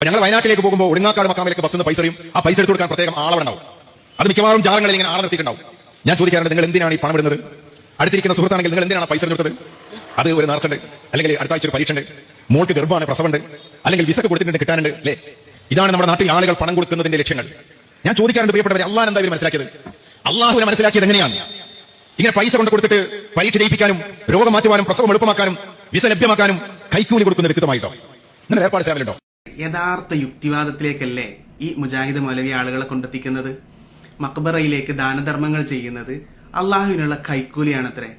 ഞങ്ങൾ വയനാട്ടിലേക്ക് പോകുമ്പോൾ ഒടുങ്ങാക്കാട് മക്കാമിലേക്ക് ബസ്സിന് പൈസ അറിയും. ആ പൈസ എടുത്തു കൊടുക്കാൻ പ്രത്യേകം ആളവുണ്ടാവും. അത് മിക്കവാറും ജാലങ്ങളിൽ ഇങ്ങനെ ആളെ നിർത്തിയിട്ടുണ്ടാവും. ഞാൻ ചോദിക്കാറുണ്ട്, നിങ്ങൾ എന്തിനാണ് ഈ പണം ഇടുന്നത്? അടുത്തിരിക്കുന്ന സുഹൃത്താണെങ്കിൽ നിങ്ങൾ എന്തിനാണ് പൈസ എടുത്തത്? അത് ഒരു നേർച്ചുണ്ട്, അല്ലെങ്കിൽ അടുത്ത ആഴ്ച ഒരു പരീക്ഷ ഉണ്ട്, മോൾക്ക് ഗർഭമാണ്, പ്രസവമുണ്ട്, അല്ലെങ്കിൽ വിസക്ക് കൊടുത്തിട്ടുണ്ട്, കിട്ടാനുണ്ട്, അല്ലേ? ഇതാണ് നമ്മുടെ നാട്ടിൽ ആളുകൾ പണം കൊടുക്കുന്നതിന്റെ ലക്ഷ്യങ്ങൾ. ഞാൻ ചോദിക്കാറുണ്ട്, പ്രിയപ്പെട്ടവരെ, അള്ളാഹ് എന്താ ഇവർ മനസ്സിലാക്കിയത്? അള്ളാഹുവിനെ മനസ്സിലാക്കിയത് എങ്ങനെയാണ്? ഇങ്ങനെ പൈസ കൊണ്ട് കൊടുത്തിട്ട് പരീക്ഷ ജയിപ്പിക്കാനും രോഗം മാറ്റുവാനും പ്രസവം എളുപ്പമാക്കാനും വിസ ലഭ്യമാക്കാനും കൈക്കൂലി കൊടുക്കുന്ന വ്യക്തമായിട്ടോ ഇങ്ങനെ ഏർപ്പാട് ചെയ്യാമല്ലോ. യഥാർത്ഥ യുക്തിവാദത്തിലേക്കല്ലേ ഈ മുജാഹിദ് മൗലവി ആളുകളെ കൊണ്ടെത്തിക്കുന്നത്? മക്ബറയിലേക്ക് ദാനധർമ്മങ്ങൾ ചെയ്യുന്നത് അള്ളാഹുവിനുള്ള കൈക്കൂലിയാണത്രേ.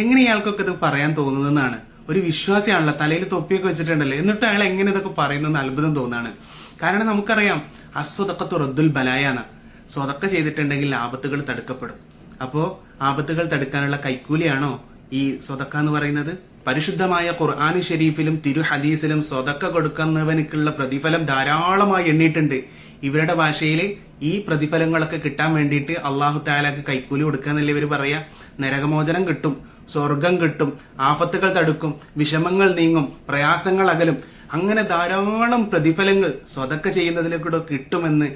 എങ്ങനെ ഇയാൾക്കൊക്കെ ഇത് പറയാൻ തോന്നുന്നതെന്നാണ്. ഒരു വിശ്വാസിയാണല്ലോ, തലയിൽ തൊപ്പിയൊക്കെ വെച്ചിട്ടുണ്ടല്ലോ, എന്നിട്ട് അയാൾ എങ്ങനെ ഇതൊക്കെ പറയുന്നെന്ന് അത്ഭുതം തോന്നാണ്. കാരണം നമുക്കറിയാം, അസ്വദക്കത്തു റദ്ദുൽ ബലായാണ്. സ്വതക്ക ചെയ്തിട്ടുണ്ടെങ്കിൽ ആപത്തുകൾ തടുക്കപ്പെടും. അപ്പോ ആപത്തുകൾ തടുക്കാനുള്ള കൈക്കൂലിയാണോ ഈ സ്വതക്ക എന്ന് പറയുന്നത്? പരിശുദ്ധമായ ഖുർആൻ ഷരീഫിലും തിരു ഹദീസിലും സ്വതക്ക കൊടുക്കുന്നവനുക്കുള്ള പ്രതിഫലം ധാരാളമായി എണ്ണിയിട്ടുണ്ട്. ഇവരുടെ ഭാഷയിൽ ഈ പ്രതിഫലങ്ങളൊക്കെ കിട്ടാൻ വേണ്ടിയിട്ട് അള്ളാഹു തആലക്ക് കൈക്കൂലി കൊടുക്കാന്നല്ലേ ഇവർ പറയാ. നരകമോചനം കിട്ടും, സ്വർഗം കിട്ടും, ആഫത്തുകൾ തടുക്കും, വിഷമങ്ങൾ നീങ്ങും, പ്രയാസങ്ങൾ അകലും, അങ്ങനെ ധാരാളം പ്രതിഫലങ്ങൾ സ്വതക്ക ചെയ്യുന്നതിലേക്കൂടെ കിട്ടുമെന്ന്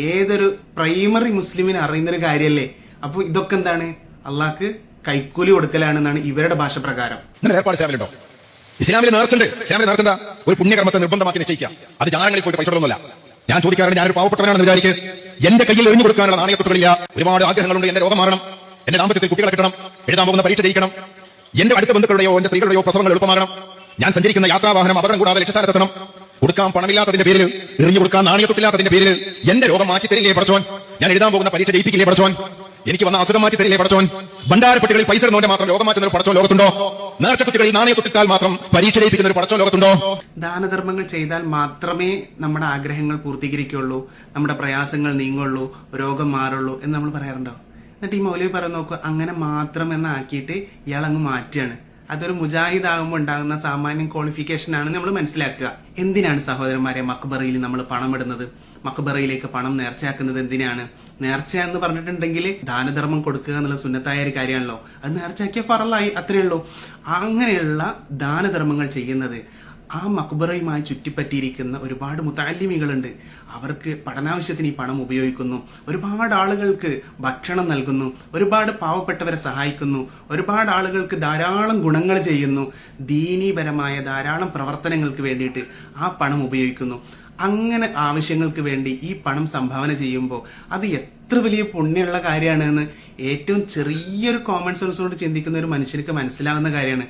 ഏതൊരു പ്രൈമറി മുസ്ലിമിന് അറിയുന്നൊരു കാര്യമല്ലേ. അപ്പൊ ഇതൊക്കെ എന്താണ്? അള്ളാഹ്ക്ക് കൈക്കൂലി കൊടുക്കലാണെന്നാണ് ഇവരുടെ ഭാഷ പ്രകാരം. ഏർപ്പാട് ചെയ്യാമല്ലോ. ഇസ്ലാമിലെ നേർച്ചുണ്ട്. ഇസ്ലാമിലെ നേർച്ചെന്താ? ഒരു പുണ്യകർമ്മത്തെ നിർബന്ധമാക്കി നിശ്ചയിക്കാം. അത് ജാലങ്ങളിൽ പോയിട്ട് പൈസ കൊടുക്കുന്നില്ല. ഞാൻ ചോദിക്കാറുണ്ട്, ഞാനൊരു പാവപ്പെട്ടവനാണെന്ന് വിചാരിക്ക്, എന്റെ കയ്യിൽ എറിഞ്ഞു കൊടുക്കാനുള്ള നാണയത്തൊട്ടുകളില്ല. ഒരുപാട് ആഗ്രഹങ്ങളുണ്ട്. എന്റെ രോഗം മാറണം, എന്റെ ദാമ്പത്യത്തിൽ കുട്ടികളെ കിട്ടണം, എഴുതാൻ പോകുന്ന പരീക്ഷ ജയിക്കണം, എന്റെ അടുത്ത ബന്ധുക്കളുടെയോ എന്റെ സ്ത്രീകളുടെയോ പ്രസവങ്ങൾ എളുപ്പമാകണം, ഞാൻ സഞ്ചരിക്കുന്ന യാത്രാവാഹനം അപകടം കൂടാതെ ലക്ഷ്യസ്ഥാനത്തെത്തണം, കൊടുക്കാൻ പണമില്ലാത്തതിന്റെ പേരിൽ, എറിഞ്ഞു കൊടുക്കാൻ നാണയത്തൊട്ടില്ലാത്തതിന്റെ പേരിൽ എന്റെ രോഗം മാറ്റി തരില്ലേ പടച്ചോൻ, ഞാൻ എഴുതാൻ പോകുന്ന പരീക്ഷ ജയിപ്പിക്കില്ലേ പടച്ചോൻ, എനിക്ക് വന്ന അസുഖം മാറ്റി തരില്ലേ പടച്ചോൻ, ഭണ്ഡാരപ്പെട്ടികളിൽ പൈസ ഇടുന്നവന്റെ മാത്രം രോഗം മാറ്റുന്ന ഒരു പടച്ചോൻ ലോകത്തുണ്ടോ? നേർച്ചക്കുട്ടികളിൽ നാണയത്തൊട്ടിട്ടാൽ മാത്രം പരീക്ഷ ജയിപ്പിക്കുന്ന ഒരു പടച്ചോൻ ലോകത്തുണ്ടോ? ദാനധർമ്മങ്ങൾ ചെയ്താൽ മാത്രമേ നമ്മുടെ ആഗ്രഹങ്ങൾ പൂർത്തീകരിക്കുള്ളൂ, നമ്മുടെ പ്രയാസങ്ങൾ നീങ്ങുള്ളൂ, രോഗം മാറുള്ളൂ എന്ന് നമ്മൾ പറയാറുണ്ടോ? എന്നിട്ട് ഈ മൗലവി പറയുന്ന നോക്കുക, അങ്ങനെ മാത്രം എന്നാക്കിയിട്ട് ഇയാൾ അങ്ങ് മാറ്റുകയാണ്. അതൊരു മുജാഹിദ് ആകുമ്പോൾ ഉണ്ടാകുന്ന സാമാന്യം ക്വാളിഫിക്കേഷൻ ആണ് നമ്മൾ മനസ്സിലാക്കുക. എന്തിനാണ് സഹോദരന്മാരെ മക്ബറയിൽ നമ്മൾ പണം ഇടുന്നത്? മക്ബറയിലേക്ക് പണം നേർച്ചയാക്കുന്നത് എന്തിനാണ്? നേർച്ച എന്ന് പറഞ്ഞിട്ടുണ്ടെങ്കിൽ ദാനധർമ്മം കൊടുക്കുക എന്നുള്ള സുന്നത്തായ ഒരു കാര്യമാണല്ലോ. അത് നേർച്ചയാക്കിയ ഫറലായി, അത്രയേ ഉള്ളൂ. അങ്ങനെയുള്ള ദാനധർമ്മങ്ങൾ ചെയ്യുന്നത് ആ മക്ബറയുമായി ചുറ്റിപ്പറ്റിയിരിക്കുന്ന ഒരുപാട് മുതഅല്ലിമീകളുണ്ട്. അവർക്ക് പഠനാവശ്യത്തിന് ഈ പണം ഉപയോഗിക്കുന്നു, ഒരുപാട് ആളുകൾക്ക് ഭക്ഷണം നൽകുന്നു, ഒരുപാട് പാവപ്പെട്ടവരെ സഹായിക്കുന്നു, ഒരുപാട് ആളുകൾക്ക് ധാരാളം ഗുണങ്ങൾ ചെയ്യുന്നു, ദീനീപരമായ ധാരാളം പ്രവർത്തനങ്ങൾക്ക് വേണ്ടിയിട്ട് ആ പണം ഉപയോഗിക്കുന്നു. അങ്ങനെ ആവശ്യങ്ങൾക്ക് വേണ്ടി ഈ പണം സംഭാവന ചെയ്യുമ്പോൾ അത് എത്ര വലിയ പുണ്യമുള്ള കാര്യമാണ് എന്ന് ഏറ്റവും ചെറിയൊരു കോമൺ സെൻസ് കൊണ്ട് ചിന്തിക്കുന്ന ഒരു മനുഷ്യർക്ക് മനസ്സിലാകുന്ന കാര്യമാണ്.